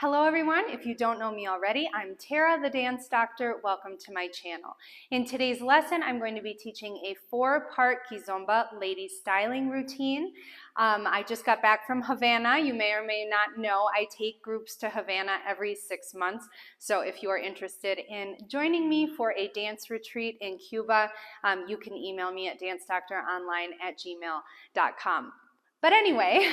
Hello everyone, if you don't know me already, I'm Tara, the dance doctor. Welcome to my channel. In today's lesson, I'm going to be teaching a 4-part Kizomba lady styling routine. I just got back from Havana. You may or may not know I take groups to Havana every 6 months. So if you are interested in joining me for a dance retreat in Cuba, you can email me at dancedoctoronline@gmail.com. But anyway,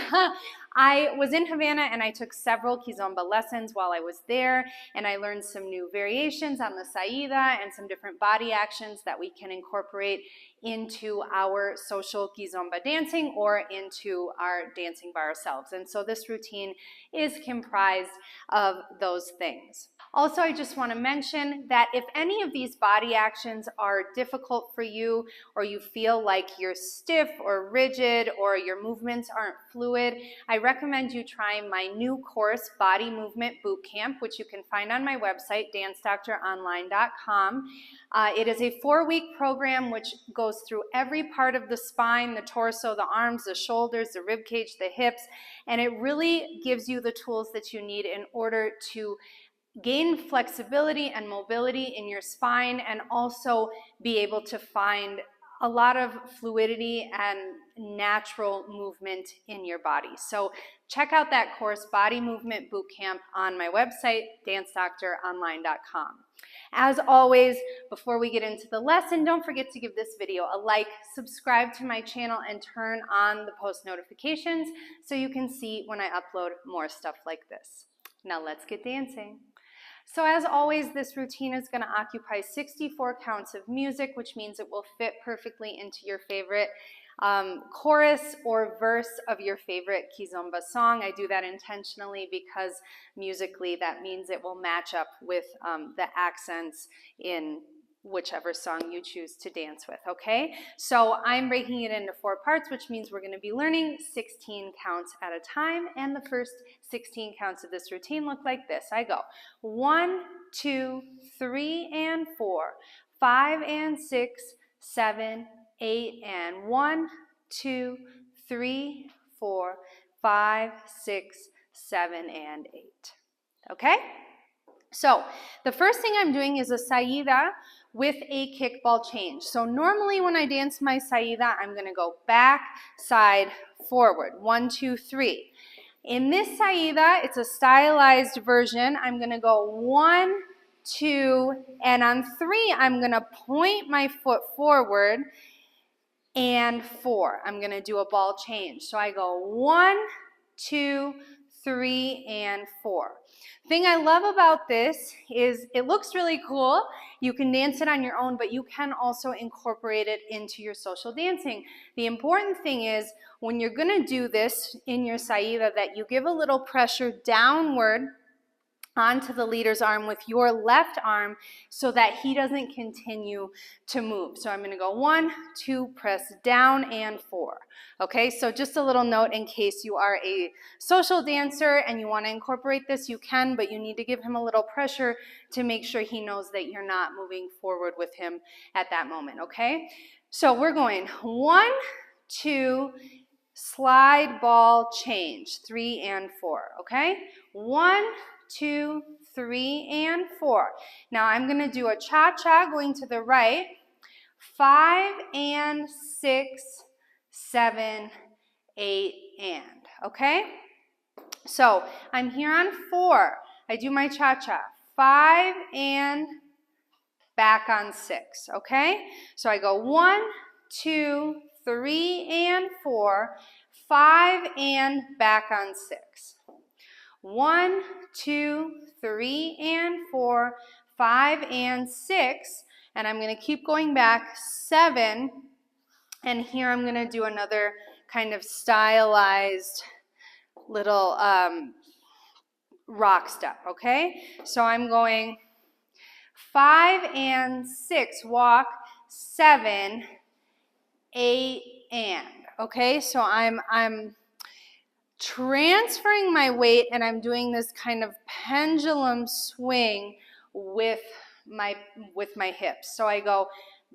I was in Havana and I took several Kizomba lessons while I was there, and I learned some new variations on the saída and some different body actions that we can incorporate into our social Kizomba dancing or into our dancing by ourselves. And so this routine is comprised of those things. Also, I just want to mention that if any of these body actions are difficult for you, or you feel like you're stiff or rigid or your movements aren't fluid, I recommend you try my new course, Body Movement Bootcamp, which you can find on my website, dancedoctoronline.com. It is a 4-week program which goes through every part of the spine, the torso, the arms, the shoulders, the rib cage, the hips, and it really gives you the tools that you need in order to gain flexibility and mobility in your spine and also be able to find a lot of fluidity and natural movement in your body. So check out that course, Body Movement Bootcamp, on my website, dancedoctoronline.com. As always, before we get into the lesson, don't forget to give this video a like, subscribe to my channel, and turn on the post notifications so you can see when I upload more stuff like this. Now let's get dancing. So as always, this routine is going to occupy 64 counts of music, which means it will fit perfectly into your favorite chorus or verse of your favorite Kizomba song. I do that intentionally because musically that means it will match up with the accents in whichever song you choose to dance with, okay? So I'm breaking it into 4 parts, which means we're going to be learning 16 counts at a time, and the first 16 counts of this routine look like this. I go 1, 2, 3, and 4, 5 and 6, 7, 8, and 1, 2, 3, 4, 5, 6, 7, and 8. Okay? So the first thing I'm doing is a saída with a kickball change. So normally when I dance my saída, I'm going to go back, side, forward. 1, 2, 3. In this saída, it's a stylized version. I'm going to go 1, 2, and on 3, I'm going to point my foot forward, and 4. I'm going to do a ball change. So I go 1, 2, 3, and 4. The thing I love about this is it looks really cool. You can dance it on your own, but you can also incorporate it into your social dancing. The important thing is when you're going to do this in your saída that you give a little pressure downward onto the leader's arm with your left arm so that he doesn't continue to move. So I'm going to go 1, 2, press down, and 4. Okay, so just a little note in case you are a social dancer and you want to incorporate this, you can, but you need to give him a little pressure to make sure he knows that you're not moving forward with him at that moment, okay? So we're going 1, 2, slide, ball, change, 3 and 4, okay? 1, 2, 3, and 4. Now I'm going to do a cha-cha going to the right, 5 and 6, 7, 8, and, okay? So I'm here on 4. I do my cha-cha, 5 and back on 6, okay? So I go 1, 2, 3, and 4, 5 and back on 6. 1, 2, 3, and 4, 5, and 6, and I'm going to keep going back, 7, and here I'm going to do another kind of stylized little rock step, okay? So I'm going 5 and 6, walk, 7, 8, and, okay? So I'm transferring my weight and I'm doing this kind of pendulum swing with my hips. So I go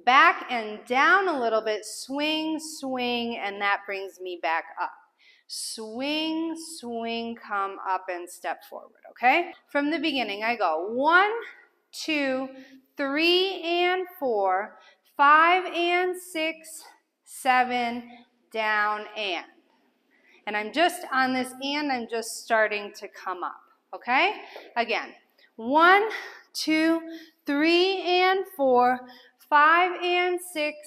back and down a little bit, swing, swing, and that brings me back up. swing, swing, come up and step forward, okay? From the beginning, I go 1, 2, 3, and 4, 5, and 6, 7, down, and. And I'm just on this and, I'm just starting to come up, okay? Again, 1, 2, 3, and 4, 5, and 6,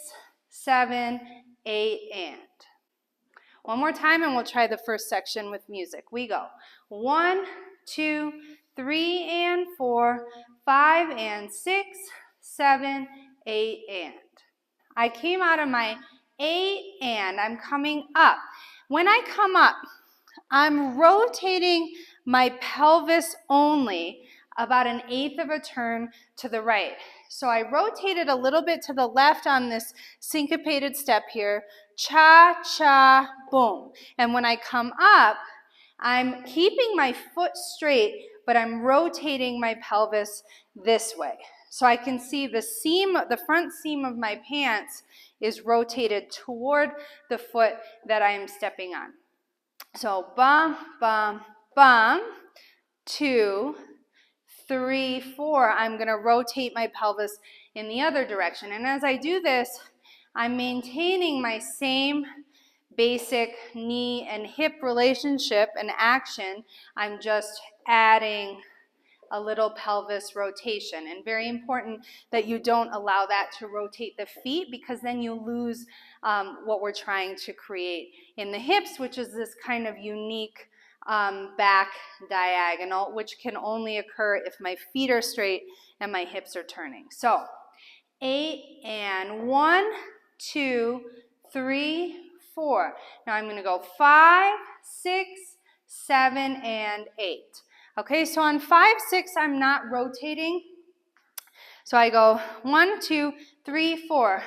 7, 8, and. One more time, and we'll try the first section with music. We go 1, 2, 3, and 4, 5, and 6, 7, 8, and. I came out of my 8, and I'm coming up. When I come up, I'm rotating my pelvis only about 1/8 of a turn to the right. So I rotated a little bit to the left on this syncopated step here. Cha, cha, boom. And when I come up, I'm keeping my foot straight, but I'm rotating my pelvis this way. So I can see the seam, the front seam of my pants is rotated toward the foot that I am stepping on. So bum, bum, bum, 2, 3, 4. I'm going to rotate my pelvis in the other direction. And as I do this, I'm maintaining my same basic knee and hip relationship and action. I'm just adding a little pelvis rotation. And very important that you don't allow that to rotate the feet, because then you lose what we're trying to create in the hips, which is this kind of unique back diagonal, which can only occur if my feet are straight and my hips are turning. So 8 and 1, 2, 3, 4. Now I'm going to go 5, 6, 7, and 8. Okay, so on 5, 6, I'm not rotating. So I go 1, 2, 3, 4,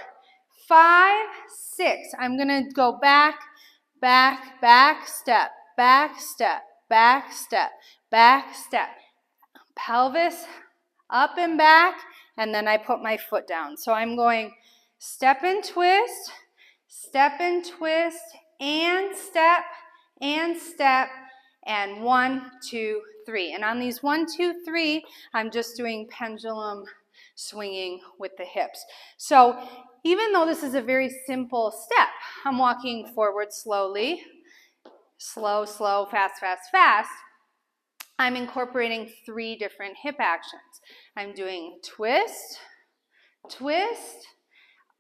5, 6. I'm going to go back, back, back, step, back, step, back, step, back, step. Pelvis up and back, and then I put my foot down. So I'm going step and twist, and step, and 1, 2, 3. And on these 1, 2, 3, I'm just doing pendulum swinging with the hips. So even though this is a very simple step, I'm walking forward slowly, slow, slow, fast, fast, fast. I'm incorporating 3 different hip actions. I'm doing twist,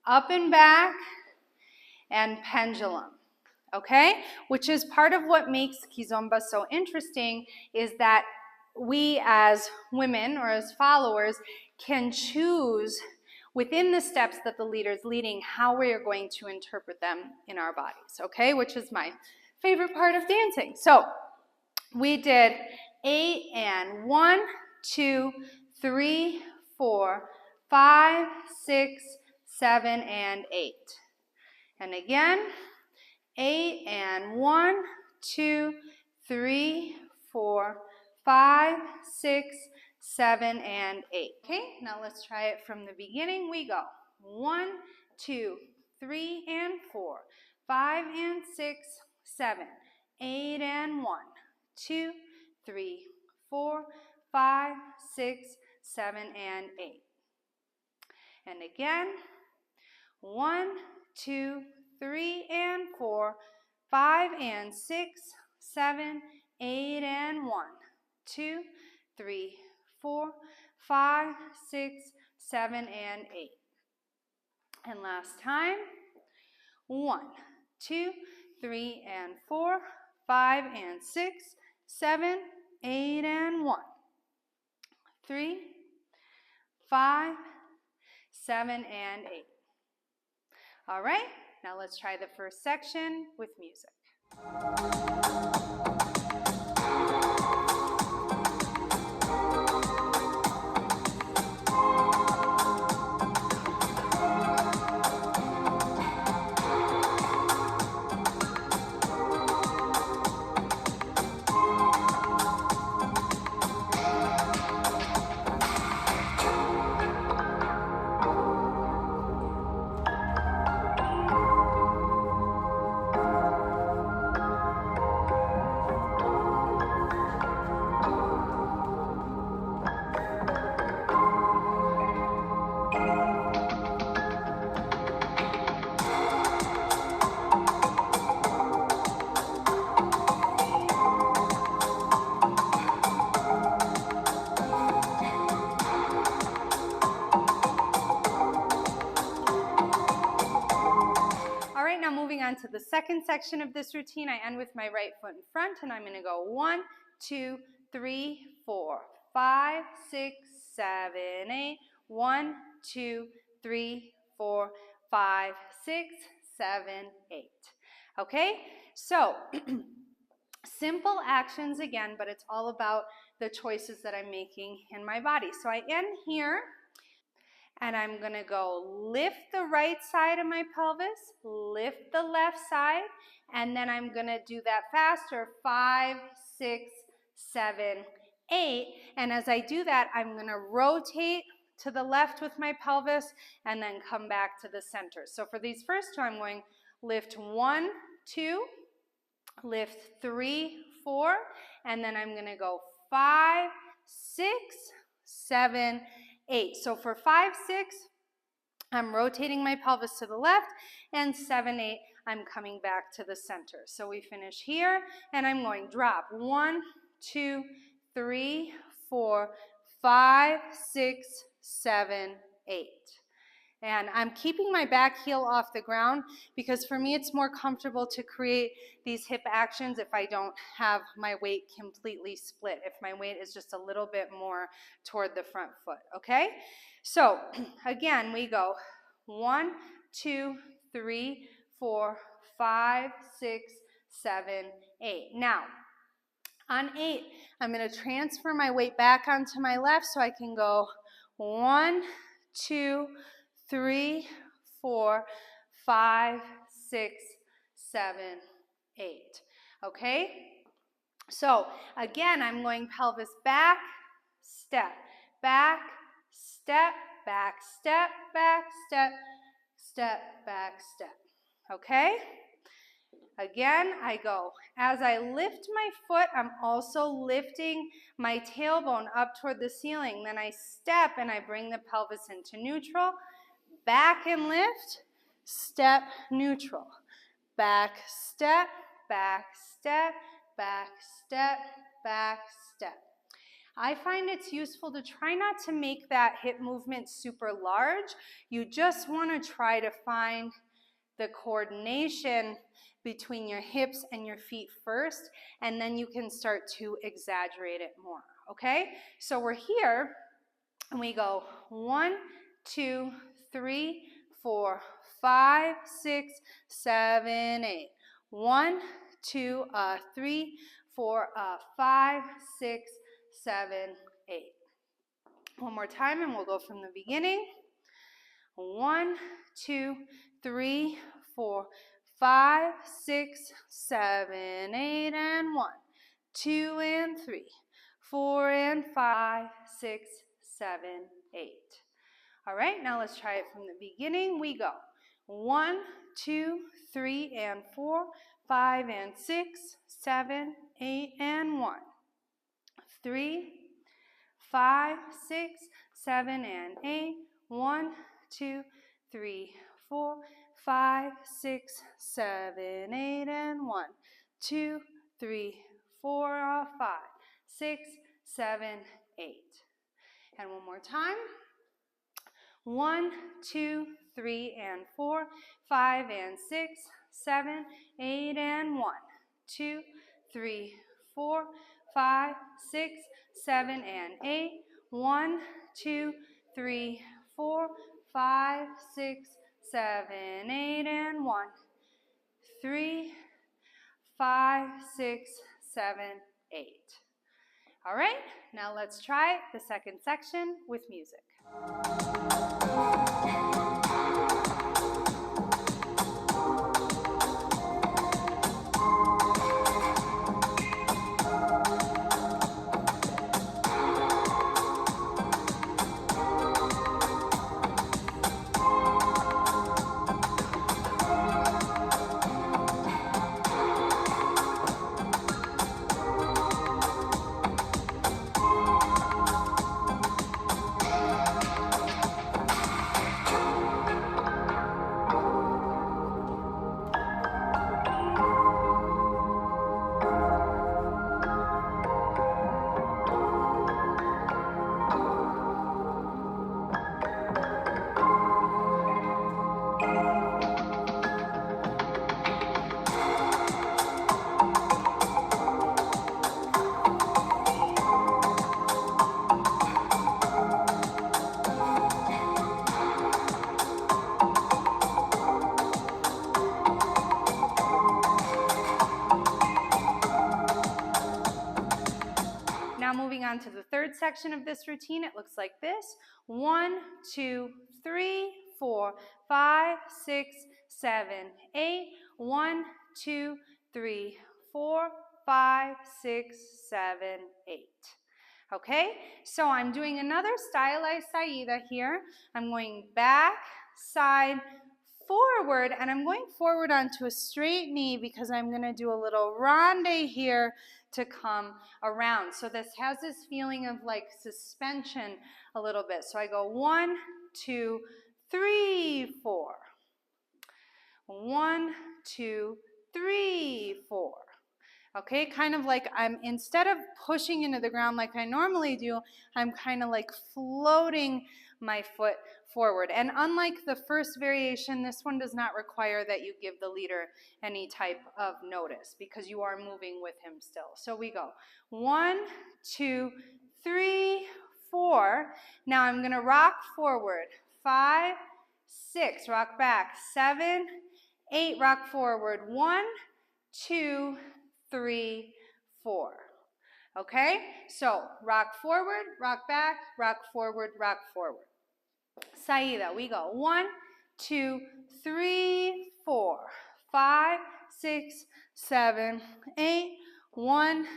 up and back, and pendulum. Okay? Which is part of what makes Kizomba so interesting, is that we as women or as followers can choose within the steps that the leader is leading how we are going to interpret them in our bodies. Okay? Which is my favorite part of dancing. So we did 8 and 1, 2, 3, 4, 5, 6, 7, and 8. And again, 8 and 1, 2, 3, 4, 5, 6, 7, and 8. Okay, now let's try it from the beginning. We go 1, 2, 3, and 4, 5, and 6, 7, 8, and 1, 2, 3, 4, 5, 6, 7, and 8. And again, 1, 2, 3, and 4, 5, and 6, 7, 8, and 1, 2, 3, 4, 5, 6, 7, and 8. And last time, 1, 2, 3, and 4, 5, and 6, 7, 8, and 1, 3, 5, 7, and 8. All right, now let's try the first section with music. to the second section of this routine. I end with my right foot in front, and I'm going to go 1, 2, 3, 4, 5, 6, 7, 8. 1, 2, 3, 4, 5, 6, 7, 8. Okay, so simple actions again, but it's all about the choices that I'm making in my body. So I end here, and I'm going to go lift the right side of my pelvis, lift the left side, and then I'm going to do that faster, 5, 6, 7, 8. And as I do that, I'm going to rotate to the left with my pelvis and then come back to the center. So for these first two, I'm going lift 1, 2, lift 3, 4, and then I'm going to go 5, 6, 7, 8. So for 5, 6, I'm rotating my pelvis to the left, and 7, 8, I'm coming back to the center. So we finish here, and I'm going drop 1, 2, 3, 4, 5, 6, 7, 8. And I'm keeping my back heel off the ground because for me it's more comfortable to create these hip actions if I don't have my weight completely split, if my weight is just a little bit more toward the front foot, okay? So again, we go 1, 2, 3, 4, 5, 6, 7, 8. Now, on 8, I'm going to transfer my weight back onto my left so I can go 1, 2, 3, 4, 5, 6, 7, 8. Okay? So again, I'm going pelvis back, step, back, step, back, step, back, step, step, back, step. Okay? Again, I go. As I lift my foot, I'm also lifting my tailbone up toward the ceiling. Then I step and I bring the pelvis into neutral. Back and lift, step, neutral. Back, step, back, step, back, step, back, step. I find it's useful to try not to make that hip movement super large. You just want to try to find the coordination between your hips and your feet first, and then you can start to exaggerate it more, okay? So we're here, and we go 1, 2, 3, 4, 5, 6, 7, 8. 1, 2, 3, 4, 5, 6, 7, 8. One more time, and we'll go from the beginning. 1, 2, 3, 4, 5, 6, 7, 8, and 1, 2, and 3, 4, and 5, 6, 7, 8. All right, now let's try it from the beginning. We go 1, 2, 3, and 4, 5, and 6, 7, 8, and 1, 3, 5, 6, 7, and 8, 1, 2, 3, 4, 5, 6, 7, 8, and 1, 2, 3, 4, 5, 6, 7, 8. And one more time. 1, 2, 3, and 4, 5, and 6, 7, 8, and 1, 2, 3, 4, 5, 6, 7, and 8, 1, 2, 3, 4, 5, 6, 7, 8, and 1, 3, 5, 6, 7, 8. All right, now let's try the second section with music. to the third section of this routine. It looks like this. 1, 2, 3, 4, 5, 6, 7, 8. 1, 2, 3, 4, 5, 6, 7, 8. Okay, so I'm doing another stylized saída here. I'm going back, side, forward, and I'm going forward onto a straight knee because I'm going to do a little ronde here to come around. So this has this feeling of like suspension a little bit. So I go 1, 2, 3, 4. 1, 2, 3, 4. Okay, kind of like I'm, instead of pushing into the ground like I normally do, I'm kind of like floating my foot forward. And unlike the first variation, this one does not require that you give the leader any type of notice because you are moving with him still. So we go 1, 2, 3, 4. Now I'm going to rock forward. 5, 6, rock back. 7, 8, rock forward. 1, 2, 3, 4. Okay, so rock forward, rock back, rock forward, rock forward. Saída, we go 1, 2, 3, 4, 5, 6, 7, 8. 1,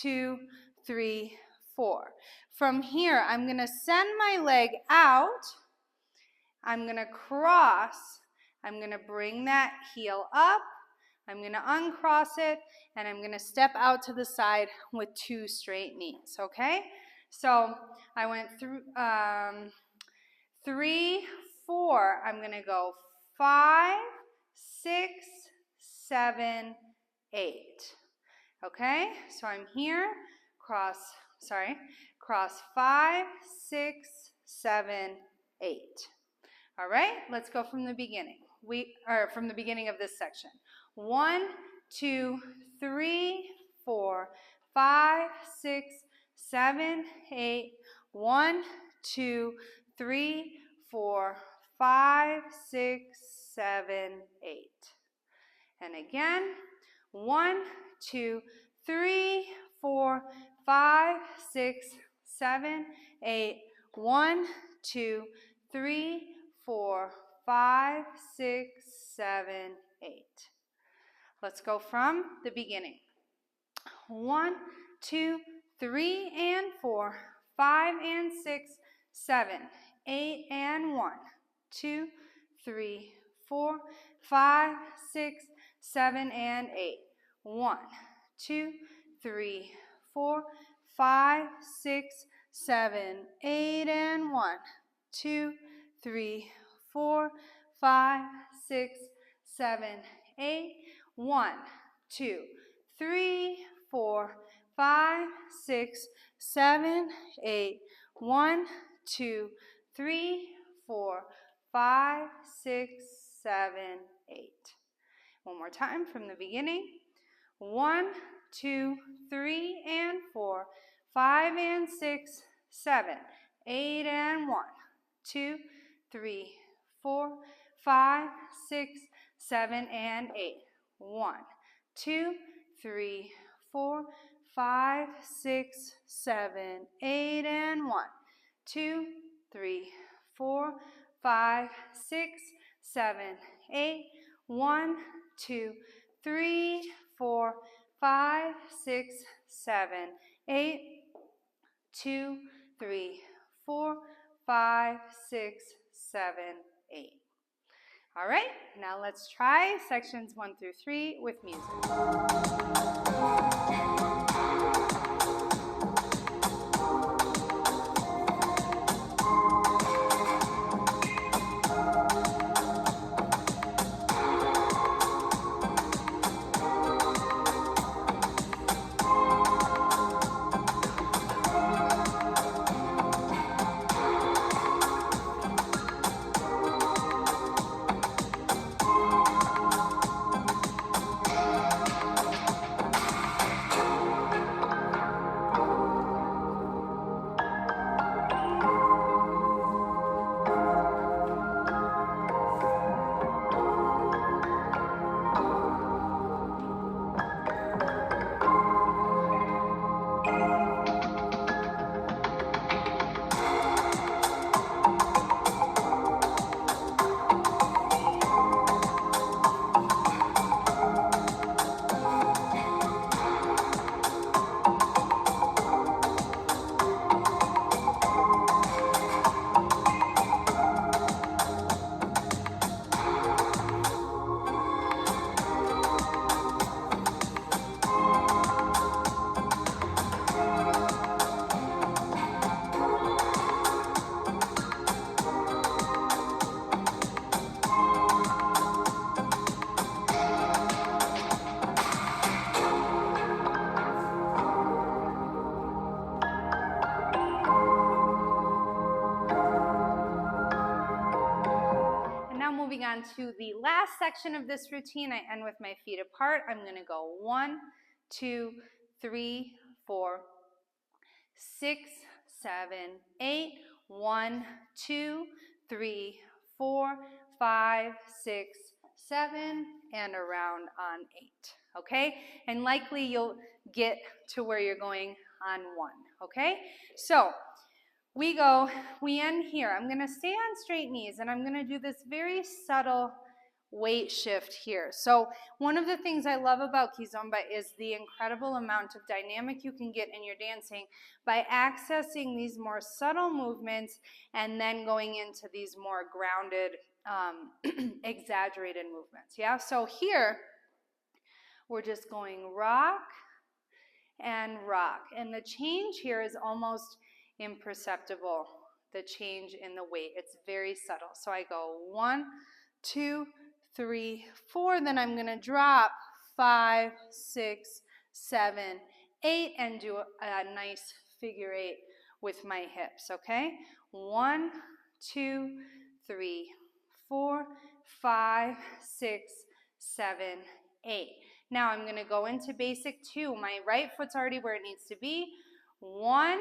2, 3, 4. From here, I'm going to send my leg out. I'm going to cross. I'm going to bring that heel up. I'm going to uncross it, and I'm going to step out to the side with 2 straight knees, okay? So I went through 3, 4. I'm going to go 5, 6, 7, 8. Okay? So I'm here, cross 5, 6, 7, 8. All right? Let's go from the beginning. From the beginning of this section. 1, 2, 3, 4, 5, 6, 7, 8. 1, 2, 3, 4, 5, 6, 7, 8. And again, 1, 2, 3, 4, 5, 6, 7, 8. 1, 2, 3, 4, 5, 6, 7, 8. Let's go from the beginning. 1, 2, 3, and 4, 5, and 6, 7, 8, and 1, 2, 3, 4, 5, 6, 7, and 8. 1, 2, 3, 4, 5, 6, 7, 8, and 1, 2, 3, 4, 5, 6, 7, 8. 1, 2, 3, 4, 5, 6, 7, 8. 1, 2, 3, 4, 5, 6, 7, 8. One more time from the beginning. 1, 2, 3, and 4, 5, and 6, 7, 8, and 1, 2, 3, 4, 5, 6, 7, and 8. 1, 2, 3, 4, 5, 6, 7, 8, and 1, 2, 3, 4, 5, 6, 7, 8. 1, 2, 3, 4, 5, 6, 7, 8. 2, 3, 4, 5, 6, 7, 8. All right, now let's try sections 1 through 3 with music. moving on to the last section of this routine. I end with my feet apart. I'm going to go 1, 2, 3, 4, 6, 7, 8. 1, 2, 3, 4, 5, 6, 7, and around on 8. Okay? And likely you'll get to where you're going on 1. Okay? So we end here. I'm going to stay on straight knees, and I'm going to do this very subtle weight shift here. So one of the things I love about Kizomba is the incredible amount of dynamic you can get in your dancing by accessing these more subtle movements and then going into these more grounded, exaggerated movements. Yeah, so here we're just going rock and rock, and the change here is almost imperceptible, the change in the weight. It's very subtle. So I go 1, 2, 3, 4, then I'm going to drop 5, 6, 7, 8, and do a nice figure 8 with my hips, okay? 1, 2, 3, 4, 5, 6, 7, 8. Now I'm going to go into basic 2. My right foot's already where it needs to be. 1,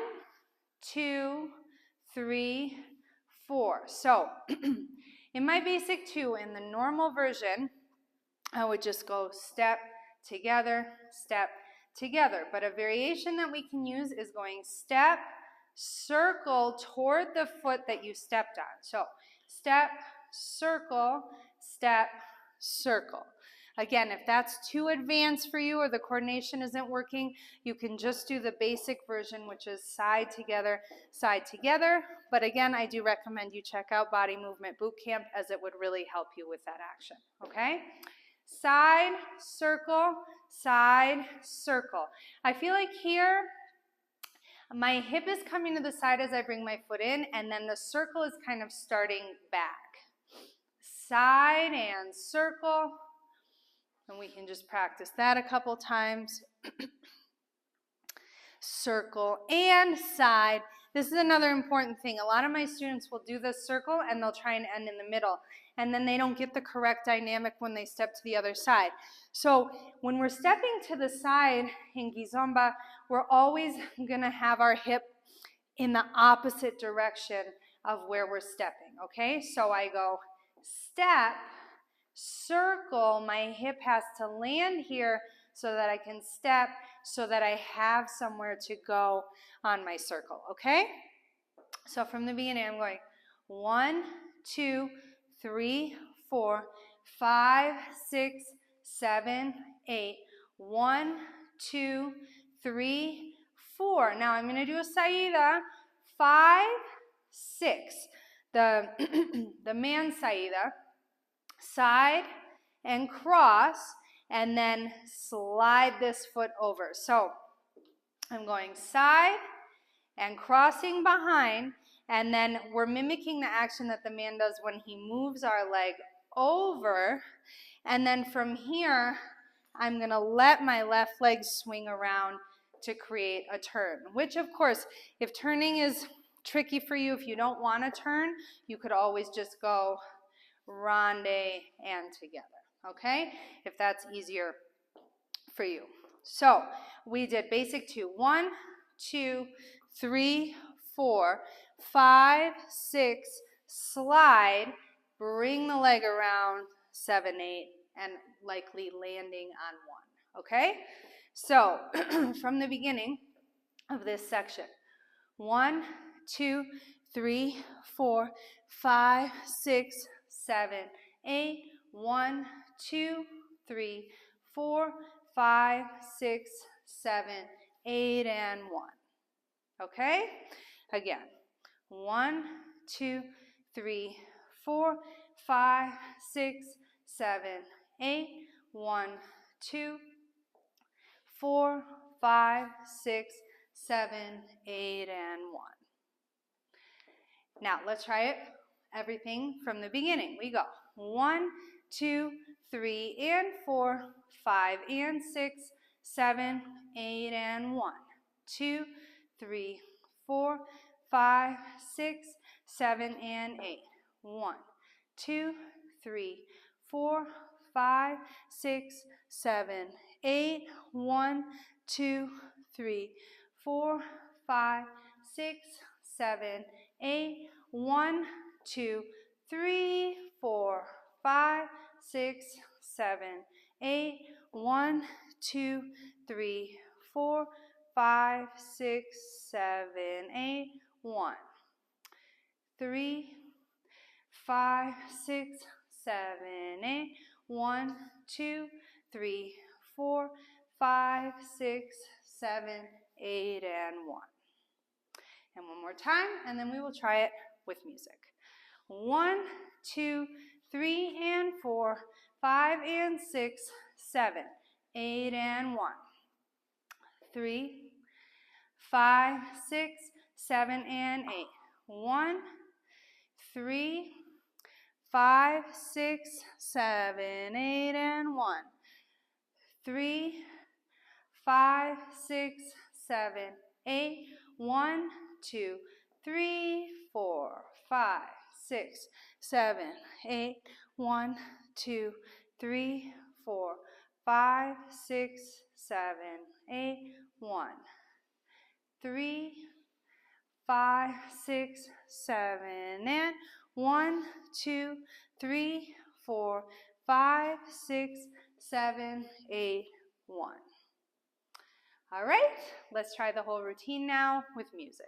2, 3, 4. So in my basic 2, in the normal version, I would just go step, together, step, together. But a variation that we can use is going step, circle toward the foot that you stepped on. So step, circle, step, circle. Again, if that's too advanced for you or the coordination isn't working, you can just do the basic version, which is side together, side together. But again, I do recommend you check out Body Movement Boot Camp, as it would really help you with that action, okay? Side, circle, side, circle. I feel like here, my hip is coming to the side as I bring my foot in, and then the circle is kind of starting back. Side and circle. And we can just practice that a couple times. Circle and side. This is another important thing. A lot of my students will do this circle and they'll try and end in the middle. And then they don't get the correct dynamic when they step to the other side. So when we're stepping to the side in Kizomba, we're always going to have our hip in the opposite direction of where we're stepping. Okay? So I go step, circle, my hip has to land here so that I can step, so that I have somewhere to go on my circle, okay? So from the beginning, I'm going 1, 2, 3, 4, 5, 6, 7, 8. 1, 2, 3, 4. Now I'm going to do a saída, 5, 6. The man saída. Side and cross, and then slide this foot over. So I'm going side and crossing behind, and then we're mimicking the action that the man does when he moves our leg over, and then from here I'm going to let my left leg swing around to create a turn, which of course, if turning is tricky for you, if you don't want to turn, you could always just go ronde and together, okay? If that's easier for you. So we did basic 2. 1, 2, 3, 4, 5, 6, slide, bring the leg around, 7, 8, and likely landing on 1, okay? So from the beginning of this section, 1, 2, 3, 4, 5, 6, 7, 8, 1, 2, 3, 4, 5, 6, 7, 8, and 1. Okay? Again. 1, 2, 3, 4, 5, 6, 7, 8, 1, 2, 4, 5, 6, 7, 8, and 1. Now, let's try it. Everything from the beginning. We go 1, 2, 3, and 4, 5, and 6, 7, 8, and 1. 2, 3, 4, 5, 6, 7, and 8. 1, 2, 3, 4, 5, 6, 7, 8. 1, 2, 3, 4, 5, 6, 7, 8. 1, 2, 3, 4, 5, 6, 7, 8. 1, 2, 3, 4, 5, 6, 7, 8. 1, 3, 5, 6, 7, 8. 1, 2, 3, 4, 5, 6, 7, 8, and 1. And one more time, and then we will try it with music. 1, 2, 3, and 4, 5, and 6, 7, 8, and 1. 3, 5, 6, 7, and 8. 1, 3, 5, 6, 7, 8, and 1. 3, 5, 6, 7, 8. 1, 2, 3, 4, 5, 6, 7, 8. 1, 2, 3, 4, 5, 6, 7, 8. 1, 3, 5, 6, 7, and 1, 2, 3, 4, 5, 6, 7, 8, 1. All right, let's try the whole routine now with music.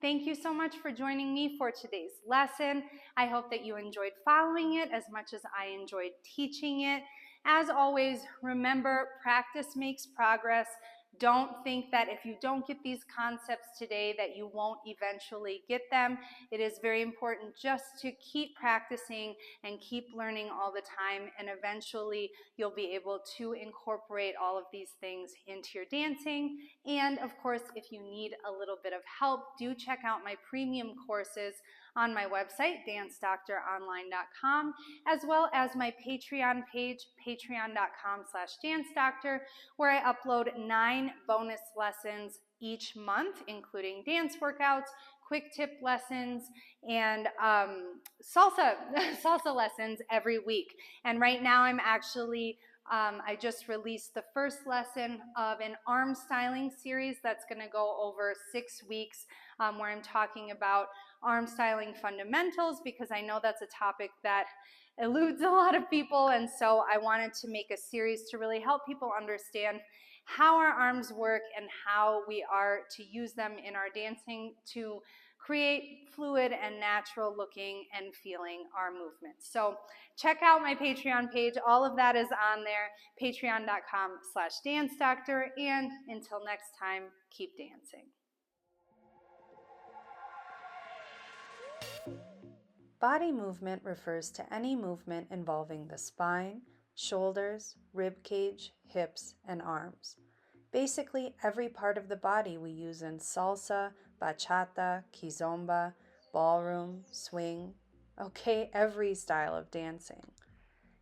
Thank you so much for joining me for today's lesson. I hope that you enjoyed following it as much as I enjoyed teaching it. As always, remember, practice makes progress. Don't think that if you don't get these concepts today that you won't eventually get them. It is very important just to keep practicing and keep learning all the time, and eventually you'll be able to incorporate all of these things into your dancing. And of course, if you need a little bit of help, do check out my premium courses on my website, dancedoctoronline.com, as well as my Patreon page, patreon.com/dancedoctor, where I upload 9 bonus lessons each month, including dance workouts, quick tip lessons, and salsa salsa lessons every week. And right now I'm actually I just released the first lesson of an arm styling series that's going to go over 6 weeks, where I'm talking about arm styling fundamentals, because I know that's a topic that eludes a lot of people, and so I wanted to make a series to really help people understand how our arms work and how we are to use them in our dancing to create fluid and natural looking and feeling arm movements. So check out my Patreon page. All of that is on there, patreon.com/dancedoctor. And until next time, keep dancing. Body movement refers to any movement involving the spine, shoulders, rib cage, hips, and arms. Basically, every part of the body we use in salsa, bachata, kizomba, ballroom, swing, every style of dancing.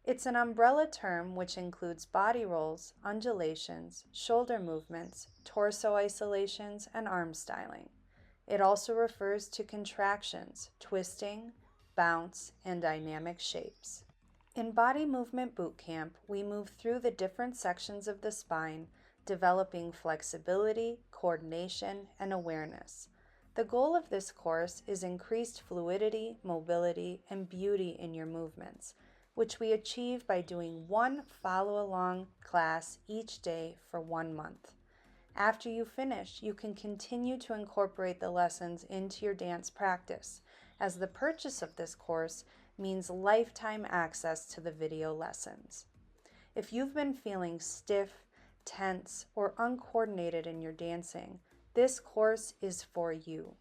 It's an umbrella term which includes body rolls, undulations, shoulder movements, torso isolations, and arm styling. It also refers to contractions, twisting, bounce, and dynamic shapes. In Body Movement Bootcamp, we move through the different sections of the spine, developing flexibility, coordination, and awareness. The goal of this course is increased fluidity, mobility, and beauty in your movements, which we achieve by doing one follow-along class each day for 1 month. After you finish, you can continue to incorporate the lessons into your dance practice, as the purchase of this course means lifetime access to the video lessons. If you've been feeling stiff, tense, or uncoordinated in your dancing, this course is for you.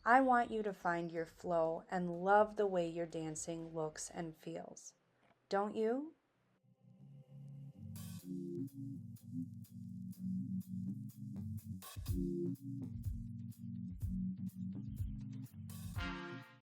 I want you to find your flow and love the way your dancing looks and feels. Don't you?